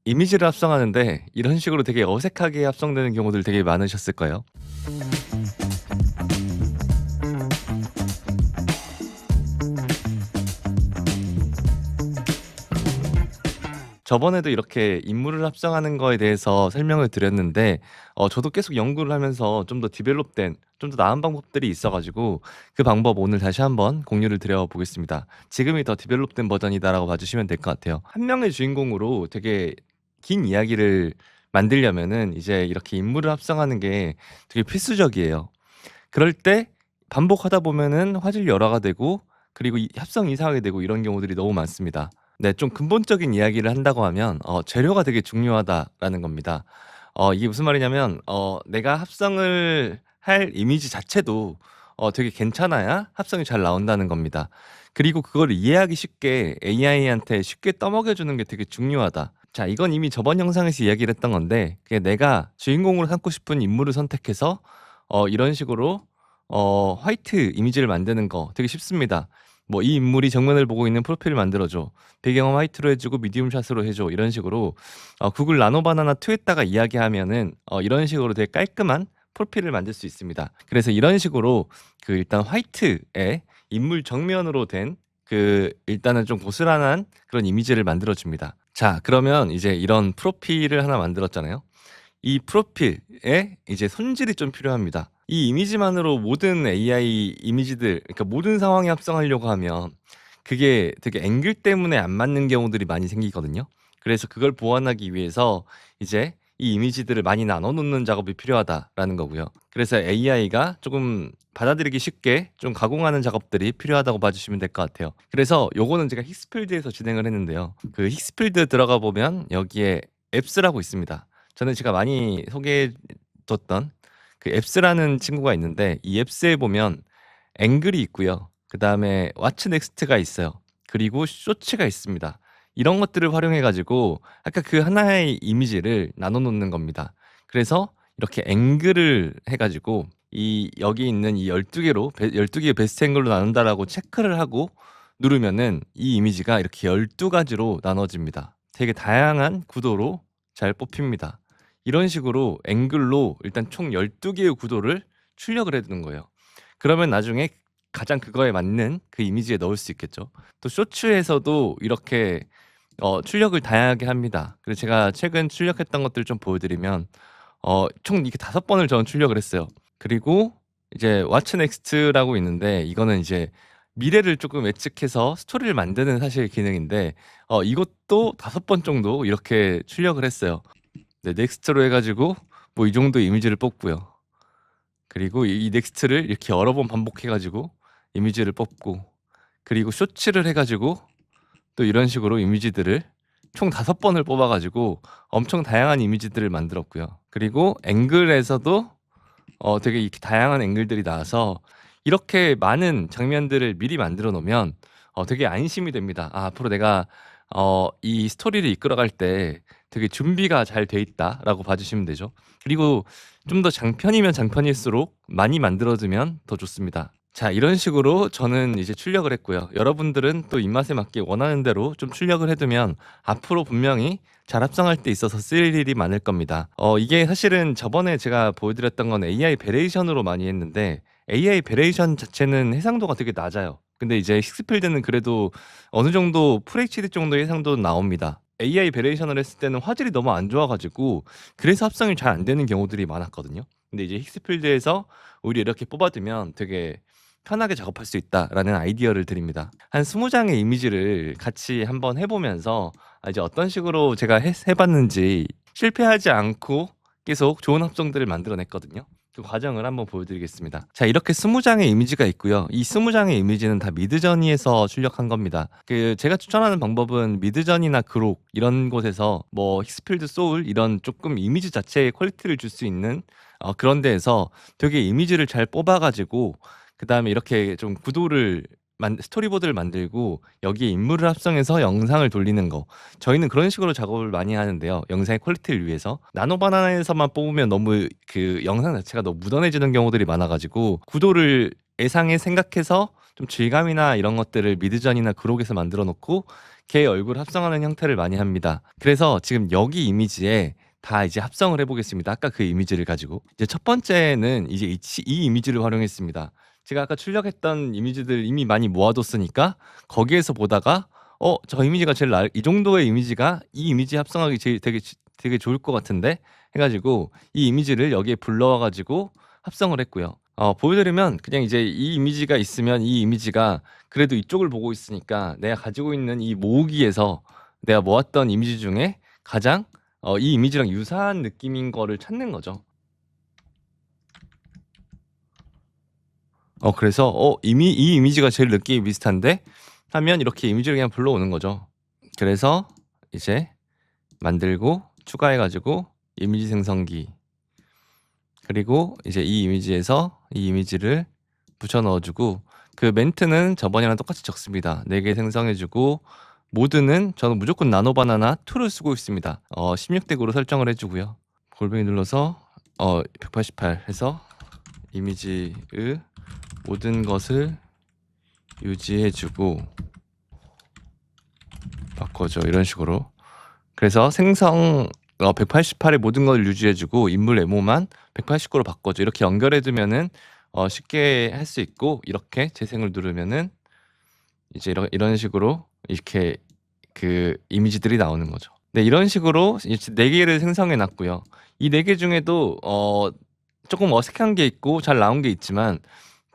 이미지를 합성하는데 이런 식으로 되게 어색하게 합성되는 경우들 되게 많으셨을 거예요. 저번에도 이렇게 인물을 합성하는 거에 대해서 설명을 드렸는데 저도 계속 연구를 하면서 좀 더 디벨롭된 좀 더 나은 방법들이 있어 가지고 그 방법 오늘 다시 한번 공유를 드려 보겠습니다. 지금이 더 디벨롭된 버전이다라고 봐 주시면 될 것 같아요. 한 명의 주인공으로 되게 긴 이야기를 만들려면은 이제 이렇게 인물을 합성하는 게 되게 필수적이에요. 그럴 때 반복하다 보면은 화질 열화가 되고 그리고 이 합성이 이상하게 되고 이런 경우들이 너무 많습니다. 네, 좀 근본적인 이야기를 한다고 하면 재료가 되게 중요하다라는 겁니다. 이게 무슨 말이냐면 내가 합성을 할 이미지 자체도 되게 괜찮아야 합성이 잘 나온다는 겁니다. 그리고 그거를 이해하기 쉽게 AI한테 쉽게 떠먹여 주는 게 되게 중요하다. 자, 이건 이미 저번 영상에서 이야기를 했던 건데 그게 내가 주인공으로 삼고 싶은 인물을 선택해서 이런 식으로 화이트 이미지를 만드는 거 되게 쉽습니다. 뭐 "이 인물이 정면을 보고 있는 프로필을 만들어 줘. 배경은 화이트로 해 주고 미디움 샷으로 해 줘." 이런 식으로 구글 나노 바나나 2에다가 이야기하면은 이런 식으로 되게 깔끔한 프로필을 만들 수 있습니다. 그래서 이런 식으로 그 일단 화이트에 인물 정면으로 된 일단은 좀 고스란한 그런 이미지를 만들어 줍니다. 자, 그러면 이제 이런 프로필을 하나 만들었잖아요. 이 프로필에 이제 손질이 좀 필요합니다. 이 이미지만으로 모든 AI 이미지들, 그러니까 모든 상황에 합성하려고 하면 그게 되게 앵글 때문에 안 맞는 경우들이 많이 생기거든요. 그래서 그걸 보완하기 위해서 이제 이 이미지들을 많이 나눠 놓는 작업이 필요하다라는 거고요. 그래서 AI가 조금 받아들이기 쉽게 좀 가공하는 작업들이 필요하다고 봐 주시면 될 것 같아요. 그래서 요거는 제가 힉스필드에서 진행을 했는데요. 그 힉스필드 들어가 보면 여기에 앱스라고 있습니다. 저는 제가 많이 소개해 줬던 그 앱스라는 친구가 있는데 이 앱스에 보면 앵글이 있고요. 그다음에 왓츠 넥스트가 있어요. 그리고 쇼츠가 있습니다. 이런 것들을 활용해 가지고 아까 그 하나의 이미지를 나눠 놓는 겁니다. 그래서 이렇게 앵글을 해 가지고 이 여기 있는 이 12 개로 12 개의 베스트 앵글로 나눈다라고 체크를 하고 누르면은 이 이미지가 이렇게 12 가지로 나눠집니다. 되게 다양한 구도로 잘 뽑힙니다. 이런 식으로 앵글로 일단 총 12 개의 구도를 출력을 해 두는 거예요. 그러면 나중에 가장 그거에 맞는 그 이미지에 넣을 수 있겠죠. 또 쇼츠에서도 이렇게 출력을 다양하게 합니다. 그래서 제가 최근 출력했던 것들 좀 보여 드리면 총 이게 5번을 저는 출력을 했어요. 그리고 이제 왓츠 넥스트라고 있는데 이거는 이제 미래를 조금 예측해서 스토리를 만드는 사실 기능인데 이것도 5번 정도 이렇게 출력을 했어요. 네, 넥스트로 해 가지고 뭐 이 정도 이미지를 뽑고요. 그리고 이 넥스트를 이렇게 여러 번 반복해 가지고 이미지를 뽑고 그리고 쇼츠를 해 가지고 또 이런 식으로 이미지들을 총 5번을 뽑아 가지고 엄청 다양한 이미지들을 만들었고요. 그리고 앵글에서도 되게 이렇게 다양한 앵글들이 나와서 이렇게 많은 장면들을 미리 만들어 놓으면 되게 안심이 됩니다. '아, 앞으로 내가 이 스토리를 이끌어갈 때 되게 준비가 잘 돼 있다.'라고 봐 주시면 되죠. 그리고 좀 더 장편이면 장편일수록 많이 만들어 두면 더 좋습니다. 자, 이런 식으로 저는 이제 출력을 했고요. 여러분들은 또 입맛에 맞게 원하는 대로 좀 출력을 해 두면 앞으로 분명히 잘 합성할 때 있어서 쓰일 일이 많을 겁니다. 이게 사실은 저번에 제가 보여 드렸던 건 AI 베레이션으로 많이 했는데 AI 베레이션 자체는 해상도가 되게 낮아요. 근데 이제 힉스필드는 그래도 어느 정도 FHD 정도의 해상도는 나옵니다. AI 베레이션을 했을 때는 화질이 너무 안 좋아 가지고 그래서 합성이 잘 안 되는 경우들이 많았거든요. 근데 이제 힉스필드에서 오히려 이렇게 뽑아 두면 되게 편하게 작업할 수 있다라는 아이디어를 드립니다. 한 20 장의 이미지를 같이 한번 해 보면서 이제 어떤 식으로 제가 해 봤는지 실패하지 않고 계속 좋은 합성들을 만들어 냈거든요. 그 과정을 한번 보여 드리겠습니다. 자, 이렇게 20 장의 이미지가 있고요. 이 20 장의 이미지는 다 미드저니에서 출력한 겁니다. 제가 추천하는 방법은 미드저니나 그록 이런 곳에서 뭐 힉스필드 소울 이런 조금 이미지 자체에 퀄리티를 줄 수 있는 그런 데에서 되게 이미지를 잘 뽑아 가지고 그다음에 이렇게 좀 구도를 스토리보드를 만들고 여기에 인물을 합성해서 영상을 돌리는 거. 저희는 그런 식으로 작업을 많이 하는데요. 영상의 퀄리티를 위해서. 나노 바나나에서만 뽑으면 너무 그 영상 자체가 너무 묻어내지는 경우들이 많아 가지고 구도를 예상에 생각해서 좀 질감이나 이런 것들을 미드전이나 그록에서 만들어 놓고 걔 얼굴 합성하는 형태를 많이 합니다. 그래서 지금 여기 이미지에 다 이제 합성을 해보겠습니다. 아까 그 이미지를 가지고 이제 첫 번째는 이제 이 이미지를 활용했습니다. 제가 아까 출력했던 이미지들 이미 많이 모아뒀으니까 거기에서 보다가 저 이미지가 제일 이 정도의 이미지가 이 이미지 합성하기 제일 되게 좋을 것 같은데 해가지고 이 이미지를 여기에 불러와가지고 합성을 했고요. 보여드리면 그냥 이제 이 이미지가 있으면 이 이미지가 그래도 이쪽을 보고 있으니까 내가 가지고 있는 이 모으기에서 내가 모았던 이미지 중에 가장 이 이미지랑 유사한 느낌인 거를 찾는 거죠. 그래서 이 이미지가 제일 느낌이 비슷한데 하면 이렇게 이미지를 그냥 불러오는 거죠. 그래서 이제 만들고 추가해가지고 이미지 생성기, 그리고 이제 이 이미지에서 이 이미지를 붙여 넣어주고, 그 멘트는 저번이랑 똑같이 적습니다. 4개 생성해주고, 모드는 저는 무조건 나노바나나 2를 쓰고 있습니다. 16대 9로 설정을 해주고요. 골뱅이 눌러서 188 해서 이미지의 모든 것을 유지해주고 바꿔줘, 이런 식으로. 그래서 생성 188의 모든 걸 유지해주고 인물 외모만 189로 바꿔줘, 이렇게 연결해두면은 쉽게 할 수 있고, 이렇게 재생을 누르면은 이제 이런 식으로 이렇게 그 이미지들이 나오는 거죠. 네, 이런 식으로 이제 4개를 생성해 놨고요. 이 4개 중에도 조금 어색한 게 있고 잘 나온 게 있지만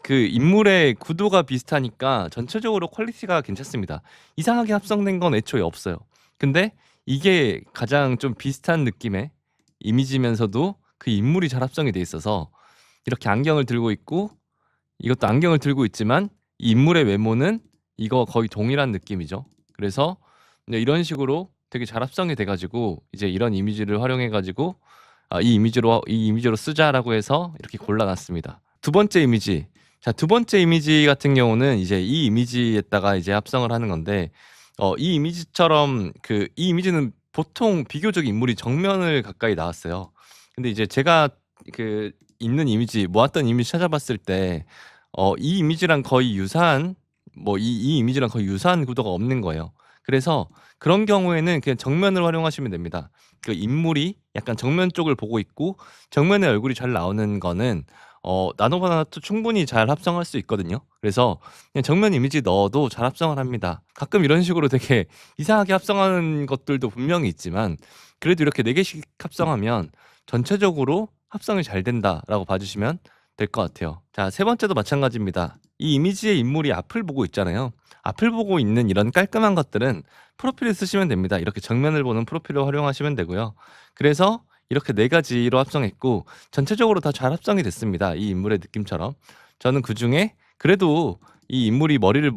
그 인물의 구도가 비슷하니까 전체적으로 퀄리티가 괜찮습니다. 이상하게 합성된 건 애초에 없어요. 근데 이게 가장 좀 비슷한 느낌의 이미지면서도 그 인물이 잘 합성이 돼 있어서, 이렇게 안경을 들고 있고 이것도 안경을 들고 있지만 이 인물의 외모는 이거 거의 동일한 느낌이죠. 그래서 이런 식으로 되게 잘 합성이 돼가지고 이제 이런 이미지를 활용해가지고 이 이미지로 쓰자라고 해서 이렇게 골라놨습니다. 두 번째 이미지. 자, 두 번째 이미지 같은 경우는 이제 이 이미지에다가 이제 합성을 하는 건데, 이 이미지처럼 이 이미지는 보통 비교적 인물이 정면을 가까이 나왔어요. 근데 이제 제가 있는 이미지, 모았던 이미지 찾아봤을 때 이 이미지랑 거의 유사한 이 이미지랑 거의 유사한 구도가 없는 거예요. 그래서 그런 경우에는 그냥 정면을 활용하시면 됩니다. 그 인물이 약간 정면 쪽을 보고 있고 정면에 얼굴이 잘 나오는 거는 나노바나나도 충분히 잘 합성할 수 있거든요. 그래서 그냥 정면 이미지 넣어도 잘 합성을 합니다. 가끔 이런 식으로 되게 이상하게 합성하는 것들도 분명히 있지만 그래도 이렇게 4개씩 합성하면 전체적으로 합성이 잘 된다라고 봐주시면 될 것 같아요. 자, 세 번째도 마찬가지입니다. 이 이미지의 인물이 앞을 보고 있잖아요. 앞을 보고 있는 이런 깔끔한 것들은 프로필을 쓰시면 됩니다. 이렇게 정면을 보는 프로필을 활용하시면 되고요. 그래서 이렇게 4가지로 합성했고 전체적으로 다 잘 합성이 됐습니다. 이 인물의 느낌처럼. 저는 그중에 그래도 이 인물이 머리를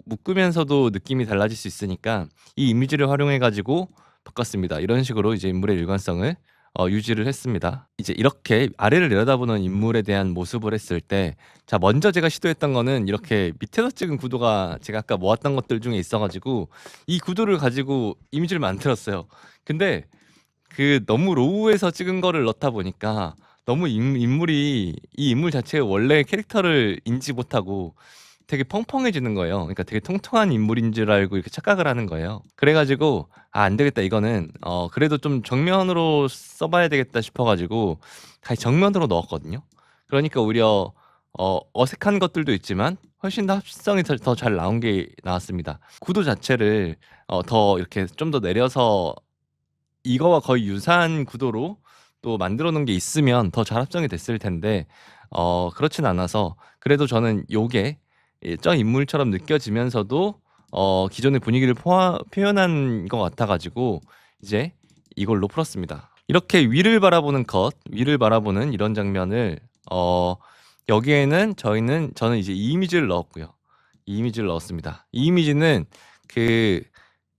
묶으면서도 느낌이 달라질 수 있으니까 이 이미지를 활용해 가지고 바꿨습니다. 이런 식으로 이제 인물의 일관성을 유지를 했습니다. 이제 이렇게 아래를 내려다보는 인물에 대한 모습을 했을 때, 자, 먼저 제가 시도했던 거는 이렇게 밑에서 찍은 구도가 제가 아까 모았던 것들 중에 있어가지고 이 구도를 가지고 이미지를 만들었어요. 근데 너무 로우에서 찍은 거를 넣다 보니까 너무 이 인물 자체의 원래 캐릭터를 인지 못하고 되게 펑펑해지는 거예요. 그러니까 되게 통통한 인물인 줄 알고 이렇게 착각을 하는 거예요. 그래가지고 안 되겠다, 이거는 그래도 좀 정면으로 써봐야 되겠다 싶어가지고 다시 정면으로 넣었거든요. 그러니까 오히려 어색한 것들도 있지만 훨씬 더 합성이 더 잘 나온 게 나왔습니다. 구도 자체를 더 이렇게 좀 더 내려서 이거와 거의 유사한 구도로 또 만들어 놓은 게 있으면 더 잘 합성이 됐을 텐데 그렇진 않아서 그래도 저는 요게 저 인물처럼 느껴지면서도 기존의 분위기를 표현한 것 같아 가지고 이제 이걸로 풀었습니다. 이렇게 위를 바라보는 이런 장면을 여기에는 저는 이제 이 이미지를 넣었고요. 이 이미지를 넣었습니다. 이 이미지는 그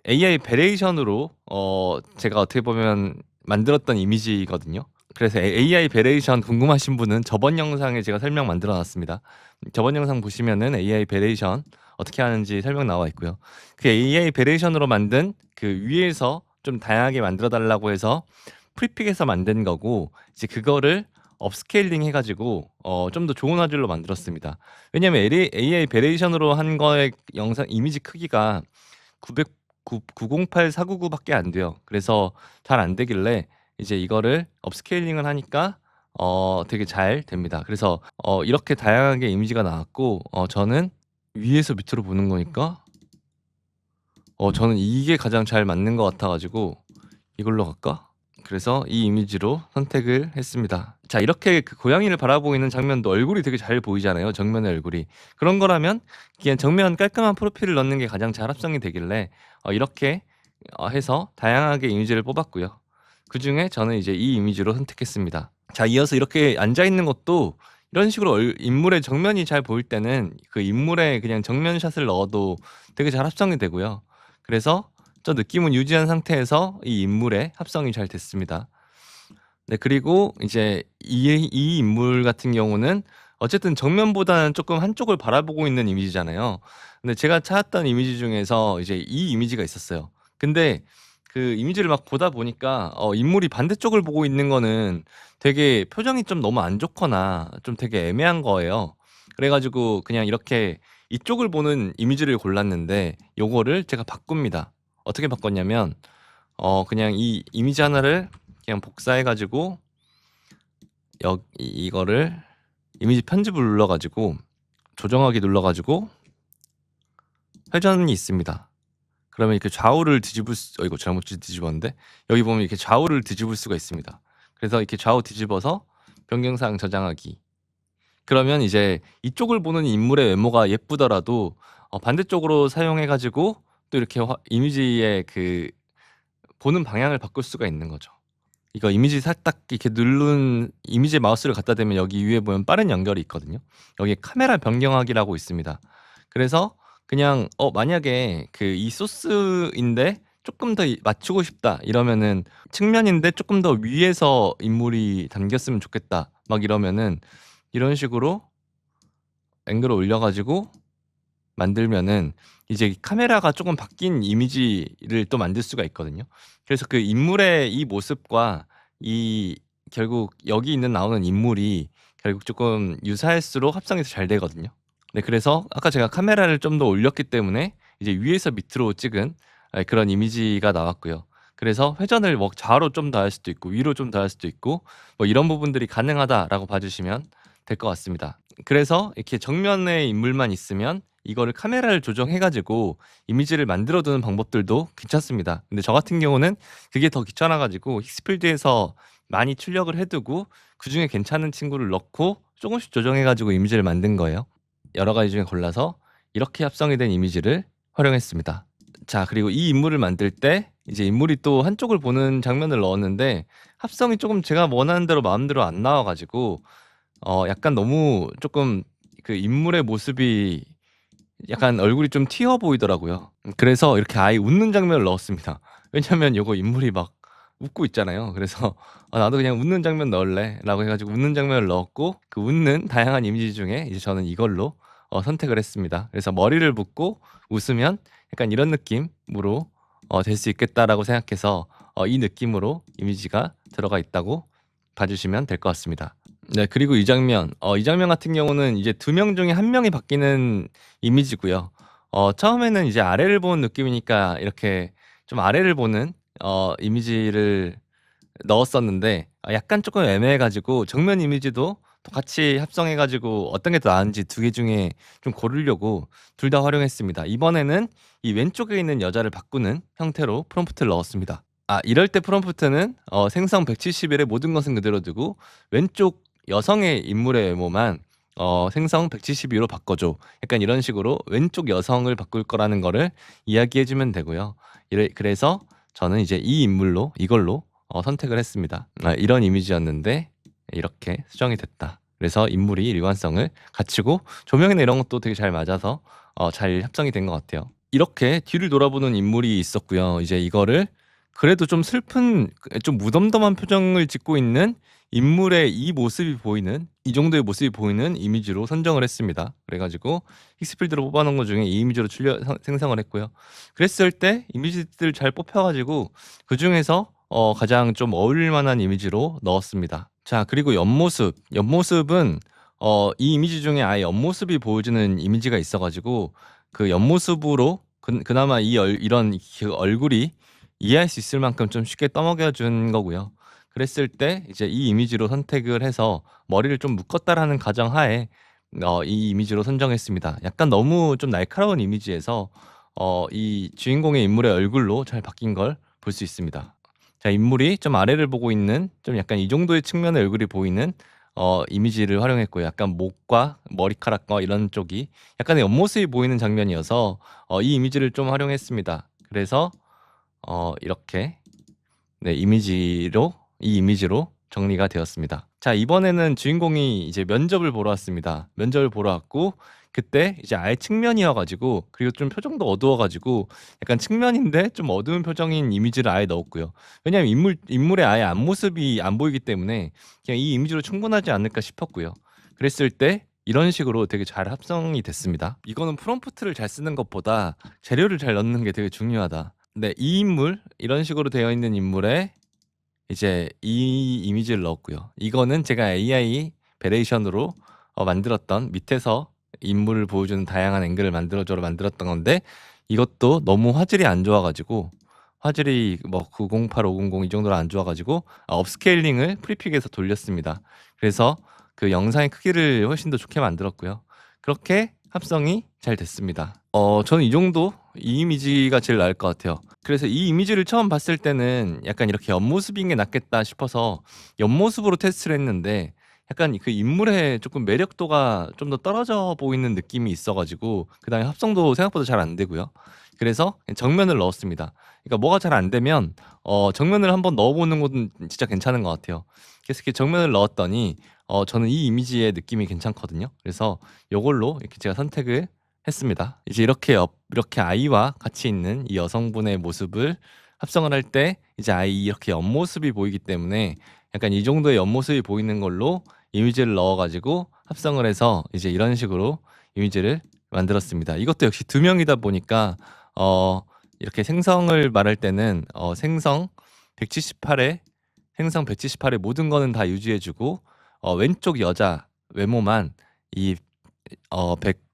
AI 베레이션으로 제가 어떻게 보면 만들었던 이미지거든요. 그래서 AI 베레이션 궁금하신 분은 저번 영상에 제가 설명 만들어 놨습니다. 저번 영상 보시면은 AI 베레이션 어떻게 하는지 설명 나와 있고요. 그 AI 베레이션으로 만든 그 위에서 좀 다양하게 만들어 달라고 해서 프리픽에서 만든 거고, 이제 그거를 업스케일링 해가지고 좀 더 좋은 화질로 만들었습니다. 왜냐면 AI 베레이션으로 한 거의 영상 이미지 크기가 908499 밖에 안 돼요. 그래서 잘 안 되길래 이제 이거를 업스케일링을 하니까 되게 잘 됩니다. 그래서 이렇게 다양하게 이미지가 나왔고 저는 위에서 밑으로 보는 거니까 저는 이게 가장 잘 맞는 것 같아 가지고 '이걸로 갈까?' 그래서 이 이미지로 선택을 했습니다. 자, 이렇게 그 고양이를 바라보고 있는 장면도 얼굴이 되게 잘 보이잖아요, 정면의 얼굴이. 그런 거라면 그냥 정면 깔끔한 프로필을 넣는 게 가장 잘 합성이 되길래 이렇게 해서 다양하게 이미지를 뽑았고요. 그중에 저는 이제 이 이미지로 선택했습니다. 자, 이어서 이렇게 앉아 있는 것도 이런 식으로 인물의 정면이 잘 보일 때는 그 인물의 그냥 정면 샷을 넣어도 되게 잘 합성이 되고요. 그래서 저 느낌은 유지한 상태에서 이 인물의 합성이 잘 됐습니다. 네, 그리고 이제 이 인물 같은 경우는 어쨌든 정면보다는 조금 한쪽을 바라보고 있는 이미지잖아요. 근데 제가 찾았던 이미지 중에서 이제 이 이미지가 있었어요. 근데 그 이미지를 막 보다 보니까 인물이 반대쪽을 보고 있는 거는 되게 표정이 좀 너무 안 좋거나 좀 되게 애매한 거예요. 그래 가지고 그냥 이렇게 이쪽을 보는 이미지를 골랐는데 요거를 제가 바꿉니다. 어떻게 바꿨냐면 그냥 이 이미지 하나를 그냥 복사해 가지고 이거를 이미지 편집을 눌러 가지고 조정하기 눌러 가지고 회전이 있습니다. 그러면 이렇게 좌우를 뒤집을 수 이거 잘못 뒤집었는데 여기 보면 이렇게 좌우를 뒤집을 수가 있습니다. 그래서 이렇게 좌우 뒤집어서 변경사항 저장하기. 그러면 이제 이쪽을 보는 인물의 외모가 예쁘더라도 반대쪽으로 사용해 가지고 또 이렇게 이미지의 그 보는 방향을 바꿀 수가 있는 거죠. 이거 이미지 살짝 이렇게 누른 이미지에 마우스를 갖다 대면 여기 위에 보면 빠른 연결이 있거든요. 여기에 카메라 변경하기라고 있습니다. 그래서 그냥 만약에 그 이 소스인데 조금 더 맞추고 싶다 이러면은 측면인데 조금 더 위에서 인물이 담겼으면 좋겠다 막 이러면은 이런 식으로 앵글을 올려 가지고 만들면은 이제 카메라가 조금 바뀐 이미지를 또 만들 수가 있거든요. 그래서 그 인물의 이 모습과 이 결국 여기 있는 나오는 인물이 결국 조금 유사할수록 합성이 더 잘 되거든요. 네, 그래서 아까 제가 카메라를 좀 더 올렸기 때문에 이제 위에서 밑으로 찍은 그런 이미지가 나왔고요. 그래서 회전을 뭐 좌우로 좀 더 할 수도 있고 위로 좀 더 할 수도 있고 뭐 이런 부분들이 가능하다라고 봐 주시면 될 것 같습니다. 그래서 이렇게 정면에 인물만 있으면 이거를 카메라를 조정해 가지고 이미지를 만들어 두는 방법들도 괜찮습니다. 근데 저 같은 경우는 그게 더 귀찮아 가지고 힉스필드에서 많이 출력을 해 두고 그중에 괜찮은 친구를 넣고 조금씩 조정해 가지고 이미지를 만든 거예요. 여러 가지 중에 골라서 이렇게 합성이 된 이미지를 활용했습니다. 자, 그리고 이 인물을 만들 때 이제 인물이 또 한쪽을 보는 장면을 넣었는데 합성이 조금 제가 원하는 대로 마음대로 안 나와 가지고 약간 너무 조금 그 인물의 모습이 약간 얼굴이 좀 튀어 보이더라고요. 그래서 이렇게 아예 웃는 장면을 넣었습니다. 왜냐면 요거 인물이 막 웃고 있잖아요. 그래서 '나도 그냥 웃는 장면 넣을래.'라고 해 가지고 웃는 장면을 넣었고 그 웃는 다양한 이미지 중에 이제 저는 이걸로 선택을 했습니다. 그래서 머리를 붓고 웃으면 약간 이런 느낌으로 '될 수 있겠다.'라고 생각해서 이 느낌으로 이미지가 들어가 있다고 봐 주시면 될 것 같습니다. 네, 그리고 이 장면 같은 경우는 이제 2명 중에 1명이 바뀌는 이미지고요. 처음에는 이제 아래를 보는 느낌이니까 이렇게 좀 아래를 보는 이미지를 넣었었는데 약간 조금 애매해 가지고 정면 이미지도 또 같이 합성해 가지고 어떤 게 더 나은지 2개 중에 좀 고르려고 둘 다 활용했습니다. 이번에는 이 왼쪽에 있는 여자를 바꾸는 형태로 프롬프트를 넣었습니다. 이럴 때 프롬프트는 생성 171의 모든 것은 그대로 두고 왼쪽 여성의 인물의 외모만 생성 172로 바꿔 줘. 약간 이런 식으로 왼쪽 여성을 바꿀 거라는 거를 이야기해 주면 되고요. 그래서 저는 이제 이 인물로 이걸로 선택을 했습니다. 이런 이미지였는데 이렇게 수정이 됐다. 그래서 인물이 일관성을 갖추고 조명이나 이런 것도 되게 잘 맞아서 잘 합성이 된 것 같아요. 이렇게 뒤를 돌아보는 인물이 있었고요. 이제 이거를 그래도 좀 슬픈 좀 무덤덤한 표정을 짓고 있는 인물의 이 모습이 보이는 이 정도의 모습이 보이는 이미지로 선정을 했습니다. 그래 가지고 힉스필드로 뽑아 놓은 것 중에 이 이미지로 생성을 했고요. 그랬을 때 이미지들 잘 뽑혀 가지고 그중에서 가장 좀 어울릴 만한 이미지로 넣었습니다. 자, 그리고 옆모습은 이 이미지 중에 아예 옆모습이 보여지는 이미지가 있어 가지고 그 옆모습으로 그나마 이런 그 얼굴이 이해할 수 있을 만큼 좀 쉽게 떠먹여 준 거고요. 그랬을 때 이제 이 이미지로 선택을 해서 머리를 좀 묶었다라는 가정하에 이 이미지로 선정했습니다. 약간 너무 좀 날카로운 이미지에서 이 주인공의 인물의 얼굴로 잘 바뀐 걸 볼 수 있습니다. 자, 인물이 좀 아래를 보고 있는 좀 약간 이 정도의 측면의 얼굴이 보이는 이미지를 활용했고요. 약간 목과 머리카락과 이런 쪽이 약간의 옆모습이 보이는 장면이어서 이 이미지를 좀 활용했습니다. 그래서 이렇게 네, 이 이미지로 정리가 되었습니다. 자, 이번에는 주인공이 이제 면접을 보러 왔습니다. 면접을 보러 왔고 그때 이제 아예 측면이어 가지고, 그리고 좀 표정도 어두워 가지고 약간 측면인데 좀 어두운 표정인 이미지를 아예 넣었고요. 왜냐하면 인물의 아예 앞모습이 안 보이기 때문에 그냥 이 이미지로 충분하지 않을까 싶었고요. 그랬을 때 이런 식으로 되게 잘 합성이 됐습니다. 이거는 프롬프트를 잘 쓰는 것보다 재료를 잘 넣는 게 되게 중요하다. 네, 이 인물, 이런 식으로 되어 있는 인물에 이제 이 이미지를 넣었고요. 이거는 제가 AI 베레이션으로 만들었던, 밑에서 인물을 보여주는 다양한 앵글을 만들어줘로 만들었던 건데, 이것도 너무 화질이 안 좋아 가지고, 화질이 뭐 908, 500 이 정도로 안 좋아 가지고 업스케일링을 프리픽에서 돌렸습니다. 그래서 그 영상의 크기를 훨씬 더 좋게 만들었고요. 그렇게 합성이 잘 됐습니다. 저는 이 정도, 이 이미지가 제일 나을 것 같아요. 그래서 이 이미지를 처음 봤을 때는 약간 이렇게 옆모습인 게 낫겠다 싶어서 옆모습으로 테스트를 했는데, 약간 그 인물의 조금 매력도가 좀 더 떨어져 보이는 느낌이 있어 가지고 그다음에 합성도 생각보다 잘 안 되고요. 그래서 정면을 넣었습니다. 그러니까 뭐가 잘 안 되면 정면을 한번 넣어 보는 것은 진짜 괜찮은 것 같아요. 그래서 이렇게 정면을 넣었더니 저는 이 이미지의 느낌이 괜찮거든요. 그래서 요걸로 이렇게 제가 선택을 했습니다. 이제 이렇게 아이와 같이 있는 이 여성분의 모습을 합성을 할 때 이제 아이 이렇게 옆모습이 보이기 때문에 약간 이 정도의 옆모습이 보이는 걸로 이미지를 넣어 가지고 합성을 해서 이제 이런 식으로 이미지를 만들었습니다. 이것도 역시 두 명이다 보니까 어 이렇게 생성을 말할 때는 생성 178에 생성 178에 모든 거는 다 유지해 주고 왼쪽 여자 외모만 이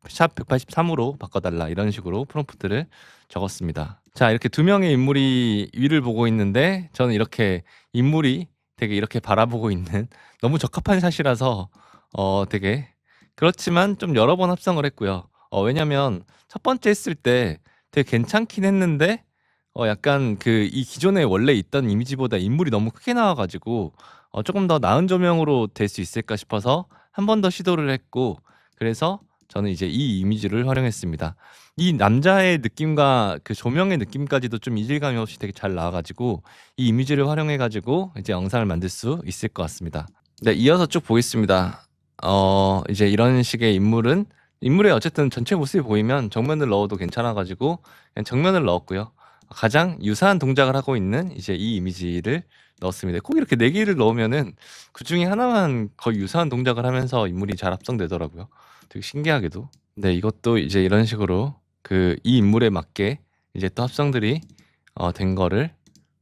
샵 183으로 바꿔 달라, 이런 식으로 프롬프트를 적었습니다. 자, 이렇게 두 명의 인물이 위를 보고 있는데 저는 이렇게 인물이 되게 이렇게 바라보고 있는 너무 적합한 샷이라서 되게, 그렇지만 좀 여러 번 합성을 했고요. 왜냐면 첫 번째 했을 때 되게 괜찮긴 했는데 약간 그 이 기존에 원래 있던 이미지보다 인물이 너무 크게 나와 가지고 조금 더 나은 조명으로 될 수 있을까 싶어서 한 번 더 시도를 했고, 그래서 저는 이제 이 이미지를 활용했습니다. 이 남자의 느낌과 그 조명의 느낌까지도 좀 이질감이 없이 되게 잘 나와 가지고 이 이미지를 활용해 가지고 이제 영상을 만들 수 있을 것 같습니다. 네, 이어서 쭉 보겠습니다. 이제 이런 식의 인물의 어쨌든 전체 모습이 보이면 정면을 넣어도 괜찮아 가지고 그냥 정면을 넣었고요. 가장 유사한 동작을 하고 있는 이제 이 이미지를 넣었습니다. 꼭 이렇게 4 개를 넣으면은 그중에 하나만 거의 유사한 동작을 하면서 인물이 잘 합성되더라고요. 되게 신기하게도. 네, 이것도 이제 이런 식으로 이 인물에 맞게 이제 또 합성들이 된 거를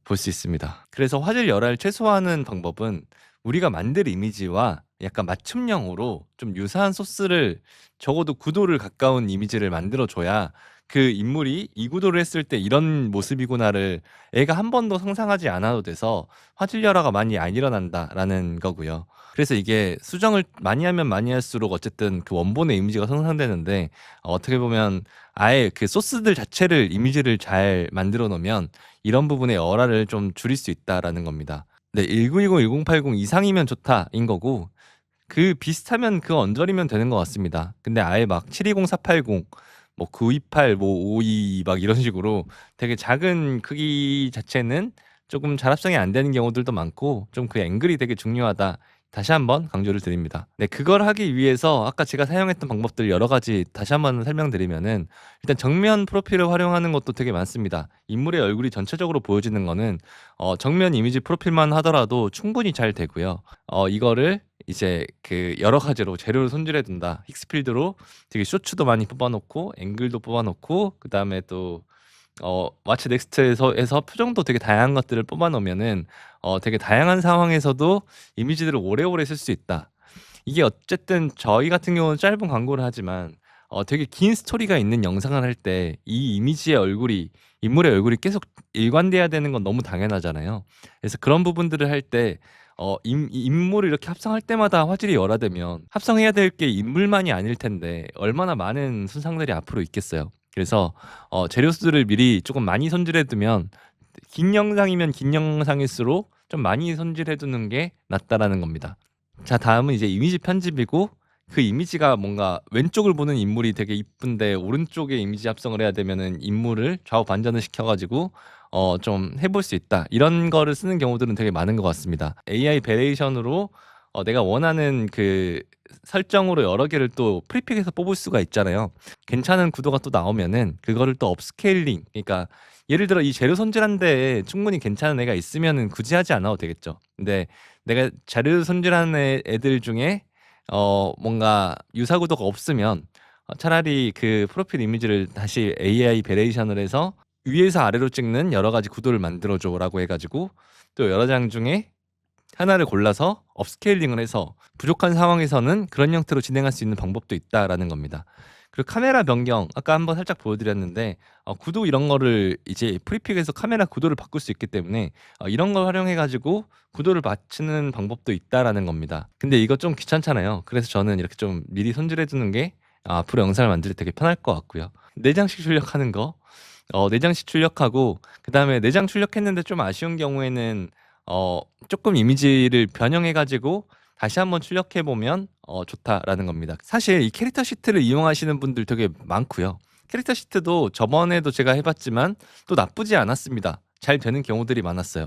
볼 수 있습니다. 그래서 화질 열화를 최소화하는 방법은 우리가 만들 이미지와 약간 맞춤형으로 좀 유사한 소스를, 적어도 구도를 가까운 이미지를 만들어 줘야 그 인물이 이 구도를 했을 때 이런 모습이구나를 애가 한 번도 상상하지 않아도 돼서 화질 열화가 많이 안 일어난다라는 거고요. 그래서 이게 수정을 많이 하면 많이 할수록 어쨌든 그 원본의 이미지가 손상되는데, 어떻게 보면 아예 그 소스들 자체를 이미지를 잘 만들어 놓으면 이런 부분의 열화를 좀 줄일 수 있다라는 겁니다. 네, 1920, 1080 이상이면 좋다인 거고, 그 비슷하면 그 언저리면 되는 것 같습니다. 근데 아예 막 720, 480, 뭐 928, 뭐 522 막 이런 식으로 되게 작은 크기 자체는 조금 잘 합성이 안 되는 경우들도 많고, 좀 그 앵글이 되게 중요하다. 다시 한번 강조를 드립니다. 네, 그걸 하기 위해서 아까 제가 사용했던 방법들 여러 가지 다시 한번 설명드리면은, 일단 정면 프로필을 활용하는 것도 되게 많습니다. 인물의 얼굴이 전체적으로 보여지는 거는 정면 이미지 프로필만 하더라도 충분히 잘 되고요. 이거를 이제 그 여러 가지로 재료를 손질해 둔다. 힉스필드로 되게 쇼츠도 많이 뽑아 놓고 앵글도 뽑아 놓고 그다음에 또 왓츠 넥스트에서 표정도 되게 다양한 것들을 뽑아 놓으면은 되게 다양한 상황에서도 이미지들을 오래오래 쓸 수 있다. 이게 어쨌든 저희 같은 경우는 짧은 광고를 하지만 되게 긴 스토리가 있는 영상을 할 때 이 이미지의 얼굴이 인물의 얼굴이 계속 일관돼야 되는 건 너무 당연하잖아요. 그래서 그런 부분들을 할 때 이 인물을 이렇게 합성할 때마다 화질이 열화되면 합성해야 될 게 인물만이 아닐 텐데 얼마나 많은 손상들이 앞으로 있겠어요. 그래서 재료 수들을 미리 조금 많이 손질해 두면 긴 영상이면 긴 영상일수록 좀 많이 손질해 두는 게 낫다라는 겁니다. 자, 다음은 이제 이미지 편집이고, 그 이미지가 뭔가 왼쪽을 보는 인물이 되게 이쁜데 오른쪽에 이미지 합성을 해야 되면은 인물을 좌우 반전을 시켜 가지고 좀 해볼 수 있다, 이런 거를 쓰는 경우들은 되게 많은 것 같습니다. AI 베레이션으로 내가 원하는 그 설정으로 여러 개를 또 프리픽해서 뽑을 수가 있잖아요. 괜찮은 구도가 또 나오면은 그거를 또 업스케일링, 그러니까 예를 들어 이 재료 손질한 데에 충분히 괜찮은 애가 있으면은 굳이 하지 않아도 되겠죠. 근데 내가 재료 손질하는 애들 중에 뭔가 유사 구도가 없으면 차라리 그 프로필 이미지를 다시 AI 베레이션을 해서 위에서 아래로 찍는 여러 가지 구도를 만들어 줘라고 해 가지고 또 여러 장 중에 하나를 골라서 업스케일링을 해서 부족한 상황에서는 그런 형태로 진행할 수 있는 방법도 있다라는 겁니다. 그리고 카메라 변경, 아까 한번 살짝 보여드렸는데 구도 이런 거를 이제 프리픽에서 카메라 구도를 바꿀 수 있기 때문에 이런 걸 활용해 가지고 구도를 맞추는 방법도 있다라는 겁니다. 근데 이거 좀 귀찮잖아요. 그래서 저는 이렇게 좀 미리 손질해 두는 게 앞으로 영상을 만들 때 되게 편할 것 같고요. 4장씩 출력하는 거, 4장씩 출력하고 그다음에 4장 출력했는데 좀 아쉬운 경우에는 조금 이미지를 변형해 가지고 다시 한번 출력해 보면 좋다라는 겁니다. 사실 이 캐릭터 시트를 이용하시는 분들 되게 많고요. 캐릭터 시트도 저번에도 제가 해 봤지만 또 나쁘지 않았습니다. 잘 되는 경우들이 많았어요.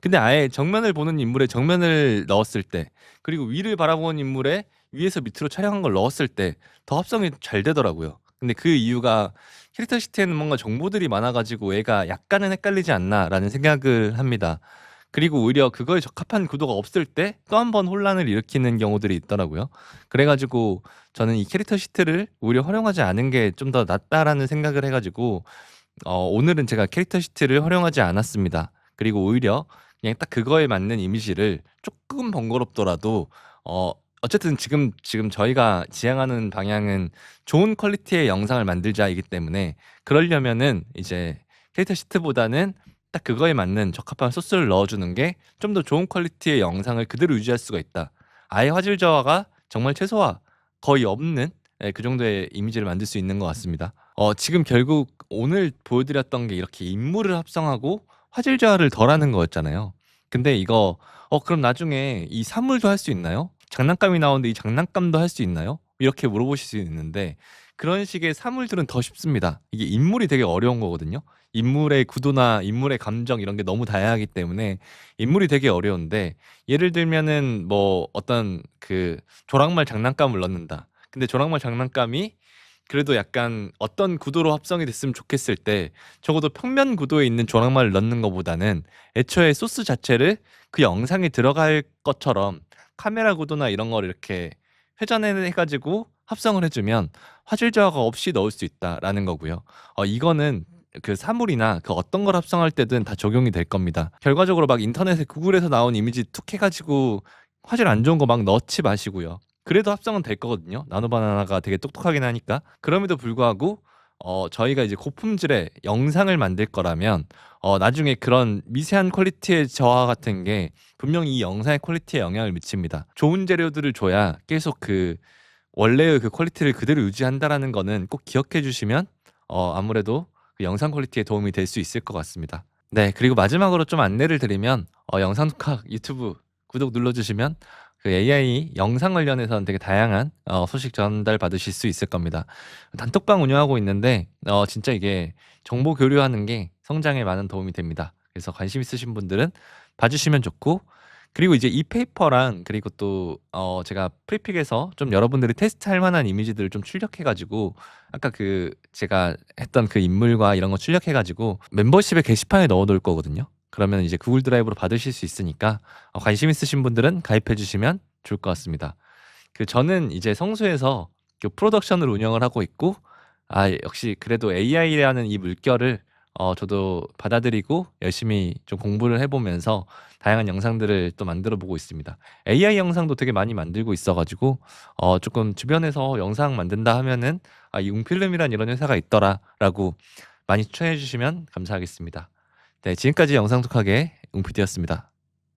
근데 아예 정면을 보는 인물에 정면을 넣었을 때, 그리고 위를 바라보는 인물에 위에서 밑으로 촬영한 걸 넣었을 때 더 합성이 잘 되더라고요. 근데 그 이유가 캐릭터 시트에는 뭔가 정보들이 많아 가지고 얘가 약간은 헷갈리지 않나라는 생각을 합니다. 그리고 오히려 그거에 적합한 구도가 없을 때 또 한 번 혼란을 일으키는 경우들이 있더라고요. 그래 가지고 저는 이 캐릭터 시트를 오히려 활용하지 않은 게 좀 더 낫다라는 생각을 해 가지고 오늘은 제가 캐릭터 시트를 활용하지 않았습니다. 그리고 오히려 그냥 딱 그거에 맞는 이미지를 조금 번거롭더라도 어쨌든 지금 저희가 지향하는 방향은 좋은 퀄리티의 영상을 만들자이기 때문에, 그러려면은 이제 캐릭터 시트보다는 딱 그거에 맞는 적합한 소스를 넣어 주는 게 좀 더 좋은 퀄리티의 영상을 그대로 유지할 수가 있다. 아예 화질 저하가 정말 최소화, 거의 없는 그 정도의 이미지를 만들 수 있는 것 같습니다. 지금 결국 오늘 보여드렸던 게 이렇게 인물을 합성하고 화질 저하를 덜하는 거였잖아요. 근데 이거 그럼 나중에 이 사물도 할 수 있나요? 장난감이 나오는데 이 장난감도 할 수 있나요? 이렇게 물어보실 수 있는데, 그런 식의 사물들은 더 쉽습니다. 이게 인물이 되게 어려운 거거든요. 인물의 구도나 인물의 감정 이런 게 너무 다양하기 때문에 인물이 되게 어려운데, 예를 들면은 뭐 어떤 그 조랑말 장난감을 넣는다. 근데 조랑말 장난감이 그래도 약간 어떤 구도로 합성이 됐으면 좋겠을 때 적어도 평면 구도에 있는 조랑말을 넣는 것보다는 애초에 소스 자체를 그 영상에 들어갈 것처럼 카메라 구도나 이런 거를 이렇게 회전해 가지고 합성을 해 주면 화질 저하가 없이 넣을 수 있다라는 거고요. 이거는 그 사물이나 그 어떤 걸 합성할 때든 다 적용이 될 겁니다. 결과적으로 막 인터넷에 구글에서 나온 이미지 툭 해 가지고 화질 안 좋은 거 막 넣지 마시고요. 그래도 합성은 될 거거든요. 나노바나나가 되게 똑똑하긴 하니까. 그럼에도 불구하고 저희가 이제 고품질의 영상을 만들 거라면 나중에 그런 미세한 퀄리티의 저하 같은 게 분명히 이 영상의 퀄리티에 영향을 미칩니다. 좋은 재료들을 줘야 계속 그 원래의 그 퀄리티를 그대로 유지한다라는 거는 꼭 기억해 주시면 아무래도 그 영상 퀄리티에 도움이 될 수 있을 것 같습니다. 네, 그리고 마지막으로 좀 안내를 드리면 영상 독학 유튜브 구독 눌러 주시면 그 AI 영상 관련해서는 되게 다양한 소식 전달 받으실 수 있을 겁니다. 단톡방 운영하고 있는데 진짜 이게 정보 교류하는 게 성장에 많은 도움이 됩니다. 그래서 관심 있으신 분들은 봐 주시면 좋고, 그리고 이제 이 페이퍼랑 그리고 또 제가 프리픽에서 좀 여러분들이 테스트할 만한 이미지들을 좀 출력해 가지고 아까 그 제가 했던 그 인물과 이런 거 출력해 가지고 멤버십의 게시판에 넣어 놓을 거거든요. 그러면 이제 구글 드라이브로 받으실 수 있으니까 관심 있으신 분들은 가입해 주시면 좋을 것 같습니다. 그 저는 이제 성수에서 그 프로덕션을 운영을 하고 있고, 역시 그래도 AI라는 이 물결을 저도 받아들이고 열심히 좀 공부를 해 보면서 다양한 영상들을 또 만들어 보고 있습니다. AI 영상도 되게 많이 만들고 있어 가지고 조금 주변에서 영상 만든다 하면은 '아 이 웅필름이란 이런 회사가 있더라.'라고 많이 추천해 주시면 감사하겠습니다. 네 지금까지 영상톡하게 웅피디였습니다.